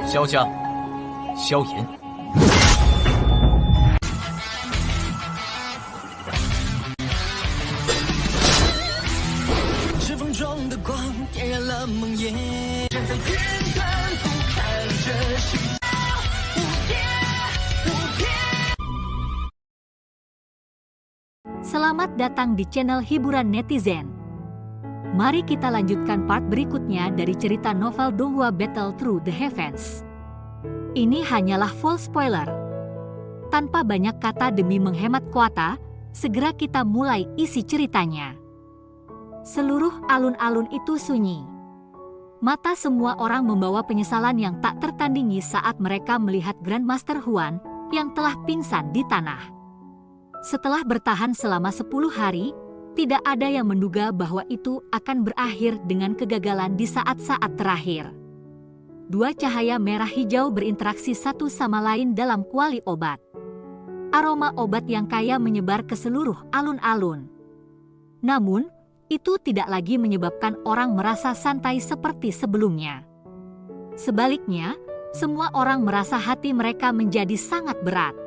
萧家，萧炎。指缝中的光点燃了梦魇，站在天端俯瞰着世界无边无边。 Selamat datang di channel hiburan netizen. Mari kita lanjutkan part berikutnya dari cerita novel Donghua Battle Through the Heavens. Ini hanyalah full spoiler. Tanpa banyak kata demi menghemat kuota, segera kita mulai isi ceritanya. Seluruh alun-alun itu sunyi. Mata semua orang membawa penyesalan yang tak tertandingi saat mereka melihat Grandmaster Huan yang telah pingsan di tanah. Setelah bertahan selama 10 hari, tidak ada yang menduga bahwa itu akan berakhir dengan kegagalan di saat-saat terakhir. Dua cahaya merah hijau berinteraksi satu sama lain dalam kuali obat. Aroma obat yang kaya menyebar ke seluruh alun-alun. Namun, itu tidak lagi menyebabkan orang merasa santai seperti sebelumnya. Sebaliknya, semua orang merasa hati mereka menjadi sangat berat.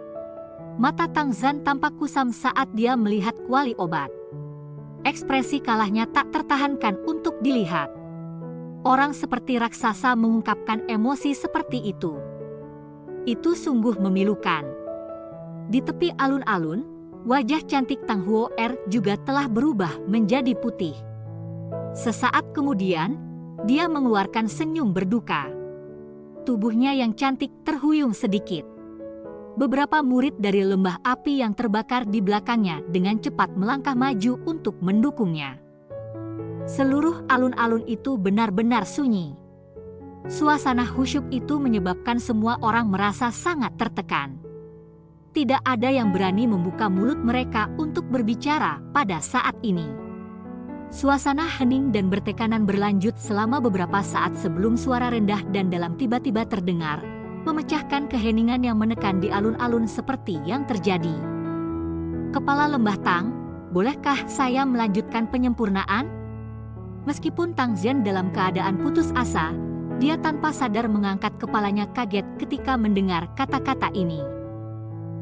Mata Tang Zhan tampak kusam saat dia melihat kuali obat. Ekspresi kalahnya tak tertahankan untuk dilihat. Orang seperti raksasa mengungkapkan emosi seperti itu. Itu sungguh memilukan. Di tepi alun-alun, wajah cantik Tang Huo Er juga telah berubah menjadi putih. Sesaat kemudian, dia mengeluarkan senyum berduka. Tubuhnya yang cantik terhuyung sedikit. Beberapa murid dari lembah api yang terbakar di belakangnya dengan cepat melangkah maju untuk mendukungnya. Seluruh alun-alun itu benar-benar sunyi. Suasana khusyuk itu menyebabkan semua orang merasa sangat tertekan. Tidak ada yang berani membuka mulut mereka untuk berbicara pada saat ini. Suasana hening dan bertekanan berlanjut selama beberapa saat sebelum suara rendah dan dalam tiba-tiba terdengar, memecahkan keheningan yang menekan di alun-alun seperti yang terjadi. Kepala Lembah Tang, bolehkah saya melanjutkan penyempurnaan? Meskipun Tang Zhen dalam keadaan putus asa, dia tanpa sadar mengangkat kepalanya kaget ketika mendengar kata-kata ini.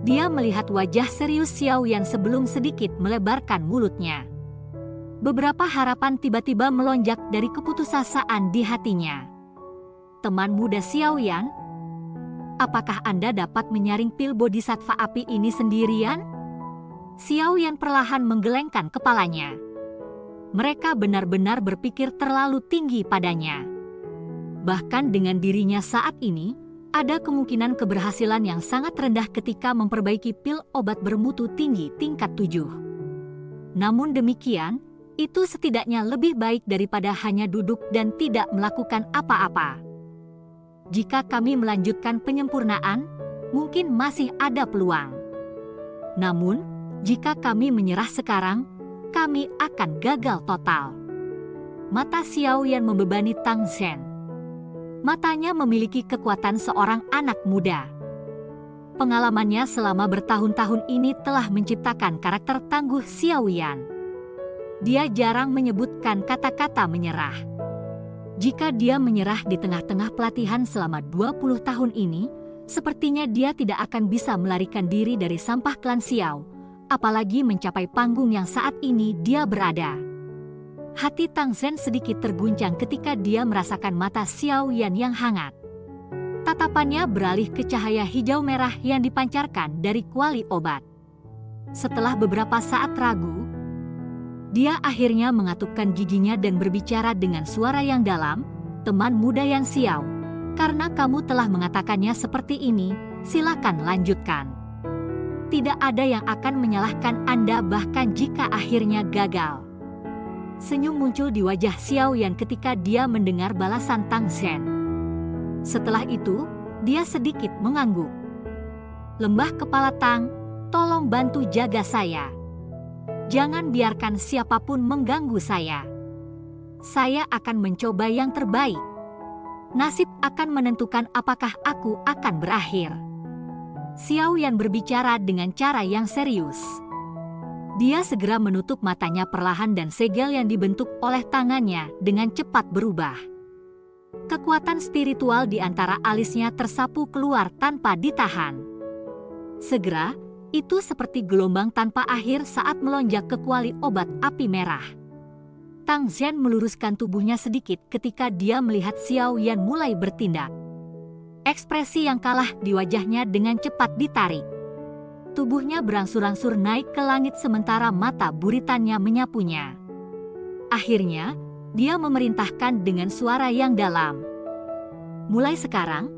Dia melihat wajah serius Xiao Yan sebelum sedikit melebarkan mulutnya. Beberapa harapan tiba-tiba melonjak dari keputusasaan di hatinya. Teman muda Xiao Yan, apakah Anda dapat menyaring pil bodhisattva api ini sendirian? Xiao Yan perlahan menggelengkan kepalanya. Mereka benar-benar berpikir terlalu tinggi padanya. Bahkan dengan dirinya saat ini, ada kemungkinan keberhasilan yang sangat rendah ketika memperbaiki pil obat bermutu tinggi tingkat 7. Namun demikian, itu setidaknya lebih baik daripada hanya duduk dan tidak melakukan apa-apa. Jika kami melanjutkan penyempurnaan, mungkin masih ada peluang. Namun, jika kami menyerah sekarang, kami akan gagal total. Mata Xiao Yan membebani Tang Zhen. Matanya memiliki kekuatan seorang anak muda. Pengalamannya selama bertahun-tahun ini telah menciptakan karakter tangguh Xiao Yan. Dia jarang menyebutkan kata-kata menyerah. Jika dia menyerah di tengah-tengah pelatihan selama 20 tahun ini, sepertinya dia tidak akan bisa melarikan diri dari sampah klan Xiao, apalagi mencapai panggung yang saat ini dia berada. Hati Tang Zhen sedikit terguncang ketika dia merasakan mata Xiao Yan yang hangat. Tatapannya beralih ke cahaya hijau merah yang dipancarkan dari kuali obat. Setelah beberapa saat ragu, dia akhirnya mengatupkan giginya dan berbicara dengan suara yang dalam, "Teman muda Yan Xiao, karena kamu telah mengatakannya seperti ini, silakan lanjutkan. Tidak ada yang akan menyalahkan Anda bahkan jika akhirnya gagal." Senyum muncul di wajah Xiao Yan ketika dia mendengar balasan Tang Zhen. Setelah itu, dia sedikit mengangguk. "Lembah Kepala Tang, tolong bantu jaga saya. Jangan biarkan siapapun mengganggu saya. Saya akan mencoba yang terbaik. Nasib akan menentukan apakah aku akan berakhir." Xiao Yan berbicara dengan cara yang serius. Dia segera menutup matanya perlahan dan segel yang dibentuk oleh tangannya dengan cepat berubah. Kekuatan spiritual di antara alisnya tersapu keluar tanpa ditahan. Segera, itu seperti gelombang tanpa akhir saat melonjak ke kuali obat api merah. Tang Zhen meluruskan tubuhnya sedikit ketika dia melihat Xiao Yan mulai bertindak. Ekspresi yang kalah di wajahnya dengan cepat ditarik. Tubuhnya berangsur-angsur naik ke langit sementara mata buritannya menyapunya. Akhirnya, dia memerintahkan dengan suara yang dalam. Mulai sekarang,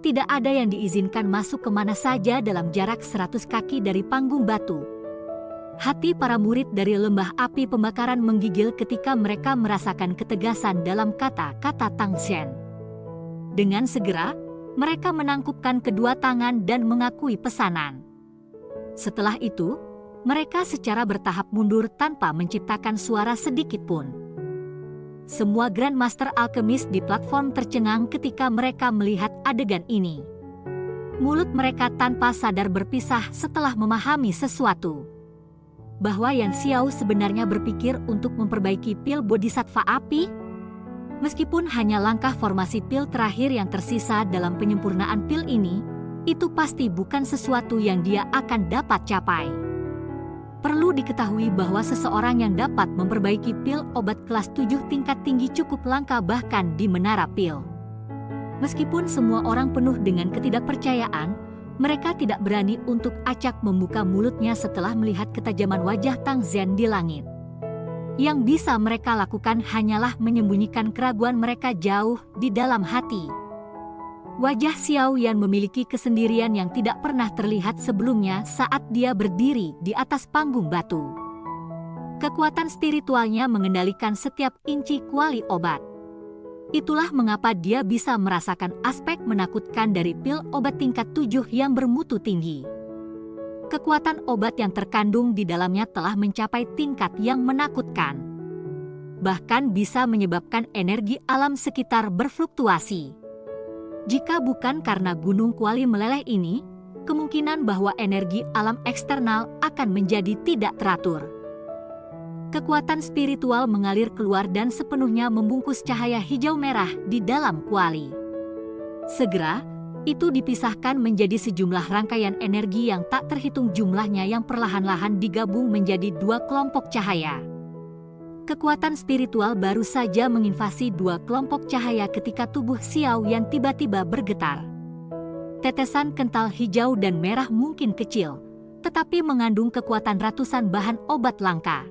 tidak ada yang diizinkan masuk kemana saja dalam jarak 100 kaki dari panggung batu. Hati para murid dari lembah api pembakaran menggigil ketika mereka merasakan ketegasan dalam kata-kata Tang Zhen. Dengan segera, mereka menangkupkan kedua tangan dan mengakui pesanan. Setelah itu, mereka secara bertahap mundur tanpa menciptakan suara sedikit pun. Semua Grandmaster Alkemis di platform tercengang ketika mereka melihat adegan ini. Mulut mereka tanpa sadar berpisah setelah memahami sesuatu. Bahwa Yan Xiao sebenarnya berpikir untuk memperbaiki pil Bodhisattva api. Meskipun hanya langkah formasi pil terakhir yang tersisa dalam penyempurnaan pil ini, itu pasti bukan sesuatu yang dia akan dapat capai. Perlu diketahui bahwa seseorang yang dapat memperbaiki pil obat kelas 7 tingkat tinggi cukup langka bahkan di menara pil. Meskipun semua orang penuh dengan ketidakpercayaan, mereka tidak berani untuk acak membuka mulutnya setelah melihat ketajaman wajah Tang Zhen di langit. Yang bisa mereka lakukan hanyalah menyembunyikan keraguan mereka jauh di dalam hati. Wajah Xiao Yan memiliki kesendirian yang tidak pernah terlihat sebelumnya saat dia berdiri di atas panggung batu. Kekuatan spiritualnya mengendalikan setiap inci kuali obat. Itulah mengapa dia bisa merasakan aspek menakutkan dari pil obat tingkat 7 yang bermutu tinggi. Kekuatan obat yang terkandung di dalamnya telah mencapai tingkat yang menakutkan. Bahkan bisa menyebabkan energi alam sekitar berfluktuasi. Jika bukan karena gunung kuali meleleh ini, kemungkinan bahwa energi alam eksternal akan menjadi tidak teratur. Kekuatan spiritual mengalir keluar dan sepenuhnya membungkus cahaya hijau merah di dalam kuali. Segera, itu dipisahkan menjadi sejumlah rangkaian energi yang tak terhitung jumlahnya yang perlahan-lahan digabung menjadi dua kelompok cahaya. Kekuatan spiritual baru saja menginvasi dua kelompok cahaya ketika tubuh Xiao Yan tiba-tiba bergetar. Tetesan kental hijau dan merah mungkin kecil, tetapi mengandung kekuatan ratusan bahan obat langka.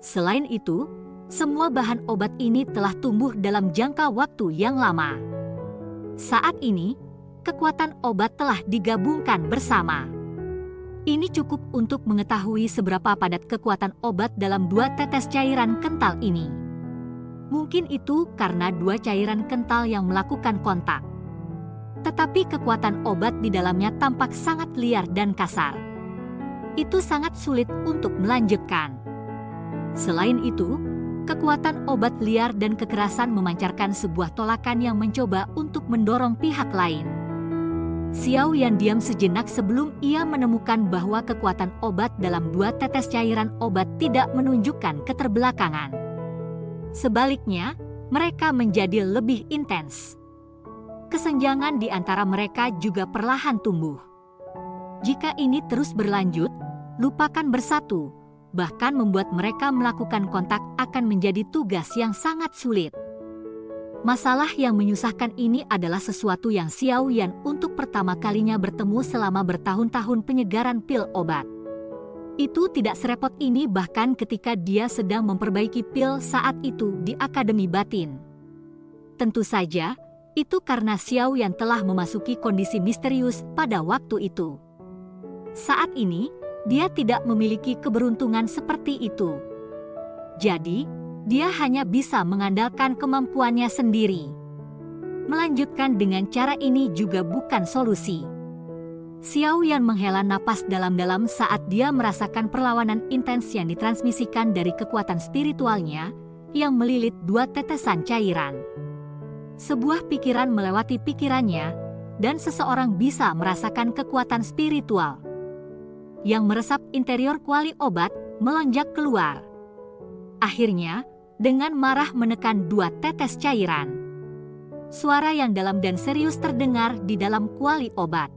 Selain itu, semua bahan obat ini telah tumbuh dalam jangka waktu yang lama. Saat ini, kekuatan obat telah digabungkan bersama. Ini cukup untuk mengetahui seberapa padat kekuatan obat dalam dua tetes cairan kental ini. Mungkin itu karena dua cairan kental yang melakukan kontak. Tetapi kekuatan obat di dalamnya tampak sangat liar dan kasar. Itu sangat sulit untuk melanjutkan. Selain itu, kekuatan obat liar dan kekerasan memancarkan sebuah tolakan yang mencoba untuk mendorong pihak lain. Xiao Yan diam sejenak sebelum ia menemukan bahwa kekuatan obat dalam dua tetes cairan obat tidak menunjukkan keterbelakangan. Sebaliknya, mereka menjadi lebih intens. Kesenjangan di antara mereka juga perlahan tumbuh. Jika ini terus berlanjut, lupakan bersatu, bahkan membuat mereka melakukan kontak akan menjadi tugas yang sangat sulit. Masalah yang menyusahkan ini adalah sesuatu yang Xiao Yan untuk pertama kalinya bertemu selama bertahun-tahun penyegaran pil obat. Itu tidak serepot ini bahkan ketika dia sedang memperbaiki pil saat itu di Akademi Batin. Tentu saja, itu karena Xiao Yan telah memasuki kondisi misterius pada waktu itu. Saat ini, dia tidak memiliki keberuntungan seperti itu. Jadi, dia hanya bisa mengandalkan kemampuannya sendiri. Melanjutkan dengan cara ini juga bukan solusi. Xiao Yan menghela napas dalam-dalam saat dia merasakan perlawanan intens yang ditransmisikan dari kekuatan spiritualnya yang melilit dua tetesan cairan. Sebuah pikiran melewati pikirannya, dan seseorang bisa merasakan kekuatan spiritual yang meresap interior kuali obat melonjak keluar. Akhirnya, dengan marah menekan dua tetes cairan. Suara yang dalam dan serius terdengar di dalam kuali obat.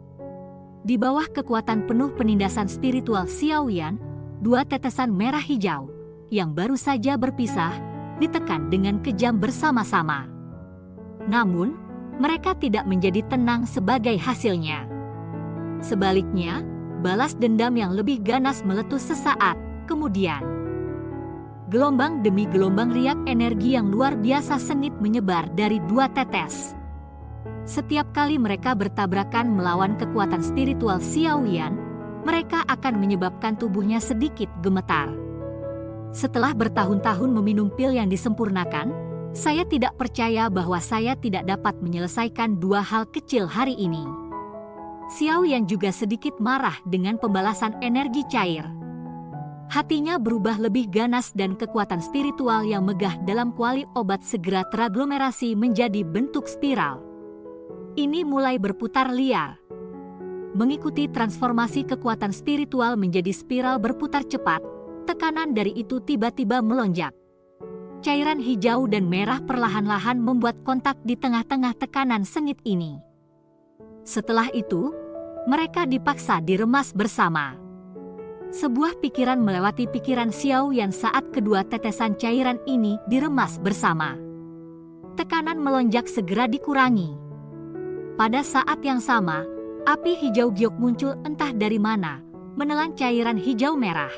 Di bawah kekuatan penuh penindasan spiritual Xiaoyan, dua tetesan merah hijau yang baru saja berpisah ditekan dengan kejam bersama-sama. Namun, mereka tidak menjadi tenang sebagai hasilnya. Sebaliknya, balas dendam yang lebih ganas meletus sesaat kemudian. Gelombang demi gelombang riak energi yang luar biasa sengit menyebar dari dua tetes. Setiap kali mereka bertabrakan melawan kekuatan spiritual Xiaoyan, mereka akan menyebabkan tubuhnya sedikit gemetar. Setelah bertahun-tahun meminum pil yang disempurnakan, saya tidak percaya bahwa saya tidak dapat menyelesaikan dua hal kecil hari ini. Xiaoyan juga sedikit marah dengan pembalasan energi cair. Hatinya berubah lebih ganas dan kekuatan spiritual yang megah dalam kuali obat segera teraglomerasi menjadi bentuk spiral. Ini mulai berputar liar. Mengikuti transformasi kekuatan spiritual menjadi spiral berputar cepat, tekanan dari itu tiba-tiba melonjak. Cairan hijau dan merah perlahan-lahan membuat kontak di tengah-tengah tekanan sengit ini. Setelah itu, mereka dipaksa diremas bersama. Sebuah pikiran melewati pikiran Xiaoyan saat kedua tetesan cairan ini diremas bersama. Tekanan melonjak segera dikurangi. Pada saat yang sama, api hijau giok muncul entah dari mana, menelan cairan hijau merah.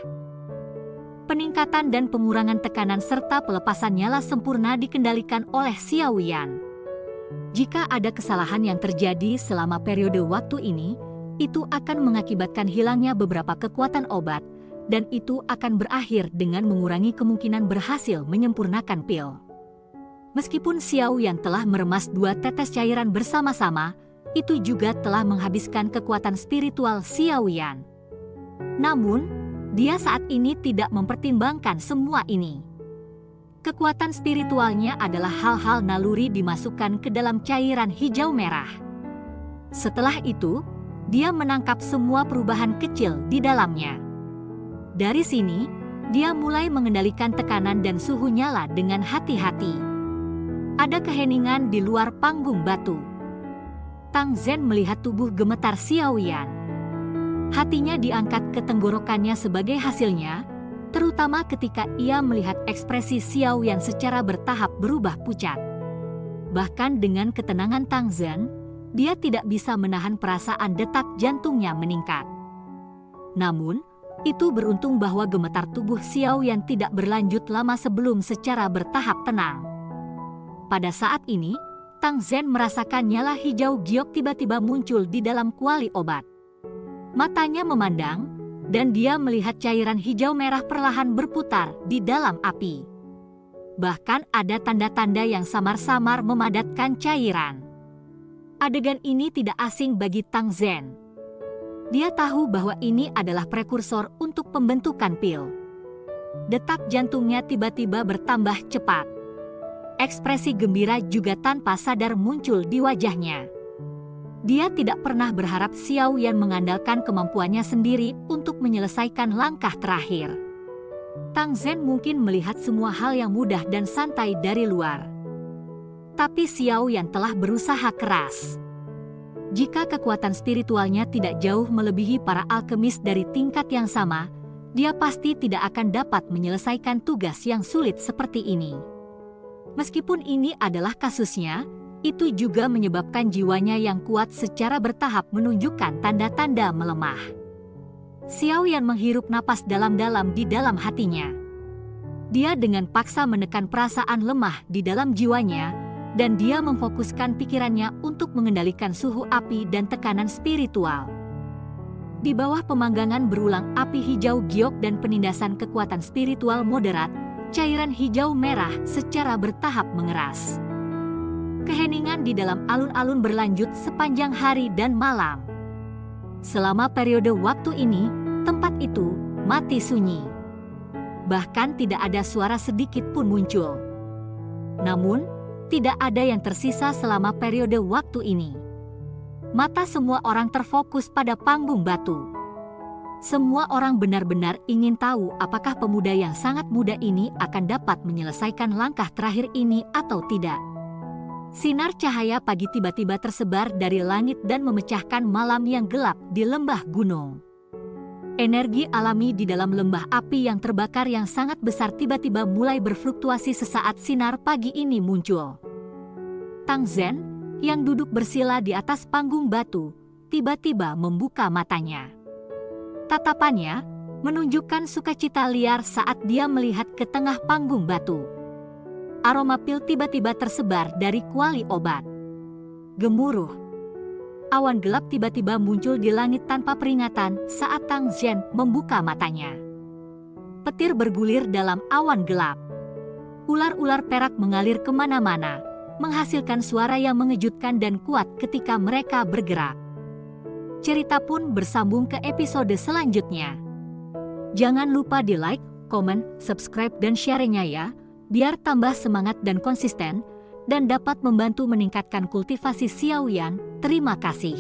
Peningkatan dan pengurangan tekanan serta pelepasan nyala sempurna dikendalikan oleh Xiaoyan. Jika ada kesalahan yang terjadi selama periode waktu ini, itu akan mengakibatkan hilangnya beberapa kekuatan obat, dan itu akan berakhir dengan mengurangi kemungkinan berhasil menyempurnakan pil. Meskipun Xiaoyan telah meremas dua tetes cairan bersama-sama, itu juga telah menghabiskan kekuatan spiritual Xiaoyan. Namun, dia saat ini tidak mempertimbangkan semua ini. Kekuatan spiritualnya adalah hal-hal naluri dimasukkan ke dalam cairan hijau merah. Setelah itu, dia menangkap semua perubahan kecil di dalamnya. Dari sini, dia mulai mengendalikan tekanan dan suhu nyala dengan hati-hati. Ada keheningan di luar panggung batu. Tang Zhen melihat tubuh gemetar Xiaoyan. Hatinya diangkat ke tenggorokannya sebagai hasilnya, terutama ketika ia melihat ekspresi Xiaoyan secara bertahap berubah pucat. Bahkan dengan ketenangan Tang Zhen, dia tidak bisa menahan perasaan detak jantungnya meningkat. Namun, itu beruntung bahwa gemetar tubuh Xiaoyan tidak berlanjut lama sebelum secara bertahap tenang. Pada saat ini, Tang Zhen merasakan nyala hijau giok tiba-tiba muncul di dalam kuali obat. Matanya memandang, dan dia melihat cairan hijau merah perlahan berputar di dalam api. Bahkan ada tanda-tanda yang samar-samar memadatkan cairan. Adegan ini tidak asing bagi Tang Zhen. Dia tahu bahwa ini adalah prekursor untuk pembentukan pil. Detak jantungnya tiba-tiba bertambah cepat. Ekspresi gembira juga tanpa sadar muncul di wajahnya. Dia tidak pernah berharap Xiaoyan mengandalkan kemampuannya sendiri untuk menyelesaikan langkah terakhir. Tang Zhen mungkin melihat semua hal yang mudah dan santai dari luar. Tapi Xiaoyan telah berusaha keras. Jika kekuatan spiritualnya tidak jauh melebihi para alkemis dari tingkat yang sama, dia pasti tidak akan dapat menyelesaikan tugas yang sulit seperti ini. Meskipun ini adalah kasusnya, itu juga menyebabkan jiwanya yang kuat secara bertahap menunjukkan tanda-tanda melemah. Xiaoyan menghirup napas dalam-dalam di dalam hatinya. Dia dengan paksa menekan perasaan lemah di dalam jiwanya, dan dia memfokuskan pikirannya untuk mengendalikan suhu api dan tekanan spiritual. Di bawah pemanggangan berulang api hijau giok dan penindasan kekuatan spiritual moderat, cairan hijau merah secara bertahap mengeras. Keheningan di dalam alun-alun berlanjut sepanjang hari dan malam. Selama periode waktu ini, tempat itu mati sunyi. Bahkan tidak ada suara sedikit pun muncul. Namun, tidak ada yang tersisa selama periode waktu ini. Mata semua orang terfokus pada panggung batu. Semua orang benar-benar ingin tahu apakah pemuda yang sangat muda ini akan dapat menyelesaikan langkah terakhir ini atau tidak. Sinar cahaya pagi tiba-tiba tersebar dari langit dan memecahkan malam yang gelap di lembah gunung. Energi alami di dalam lembah api yang terbakar yang sangat besar tiba-tiba mulai berfluktuasi sesaat sinar pagi ini muncul. Tang Zhen, yang duduk bersila di atas panggung batu, tiba-tiba membuka matanya. Tatapannya menunjukkan sukacita liar saat dia melihat ke tengah panggung batu. Aroma pil tiba-tiba tersebar dari kuali obat. Gemuruh. Awan gelap tiba-tiba muncul di langit tanpa peringatan saat Tang Zhen membuka matanya. Petir bergulir dalam awan gelap. Ular-ular perak mengalir kemana-mana, menghasilkan suara yang mengejutkan dan kuat ketika mereka bergerak. Cerita pun bersambung ke episode selanjutnya. Jangan lupa di like, komen, subscribe, dan share-nya ya, biar tambah semangat dan konsisten, dan dapat membantu meningkatkan kultivasi Xiaoyan. Terima kasih.